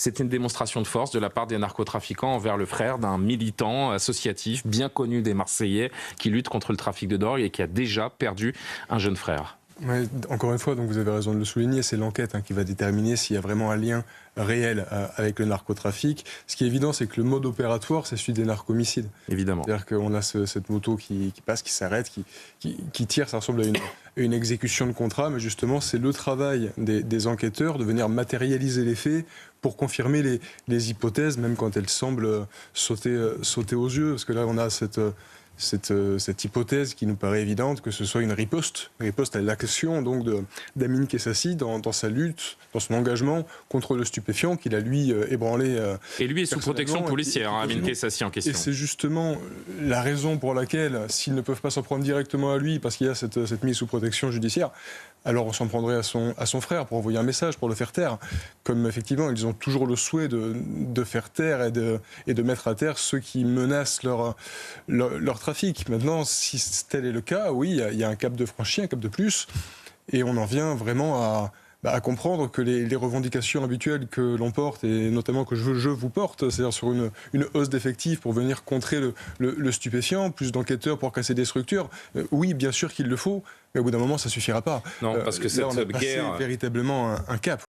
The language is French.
C'est une démonstration de force de la part des narcotrafiquants envers le frère d'un militant associatif bien connu des Marseillais qui lutte contre le trafic de drogue et qui a déjà perdu un jeune frère. Ouais, encore une fois, donc vous avez raison de le souligner, c'est l'enquête qui va déterminer s'il y a vraiment un lien réel avec le narcotrafic. Ce qui est évident, c'est que le mode opératoire, c'est celui des narcomicides. Évidemment. C'est-à-dire qu'on a cette moto qui passe, qui s'arrête, qui tire, ça ressemble à une exécution de contrat, mais justement, c'est le travail des enquêteurs de venir matérialiser les faits pour confirmer les hypothèses, même quand elles semblent sauter aux yeux. Parce que là, on a cette hypothèse qui nous paraît évidente, que ce soit une riposte à l'action donc d'Amine Kessassi dans sa lutte, dans son engagement contre le stupéfiant qu'il a lui ébranlé. Et lui est sous protection policière, Amine Kessassi en question. Et c'est justement la raison pour laquelle, s'ils ne peuvent pas s'en prendre directement à lui, parce qu'il y a cette mise sous protection judiciaire, alors on s'en prendrait à son frère pour envoyer un message, pour le faire taire. Comme effectivement, ils ont toujours le souhait de faire taire et de mettre à terre ceux qui menacent leur trafic. Maintenant, si tel est le cas, oui, il y a un cap de franchi, un cap de plus, et on en vient vraiment à comprendre que les revendications habituelles que l'on porte, et notamment que je vous porte, c'est-à-dire sur une hausse d'effectifs pour venir contrer le stupéfiant, plus d'enquêteurs pour casser des structures, oui, bien sûr qu'il le faut, mais au bout d'un moment, ça ne suffira pas. Non, parce que là, cette on a passé guerre... véritablement un cap.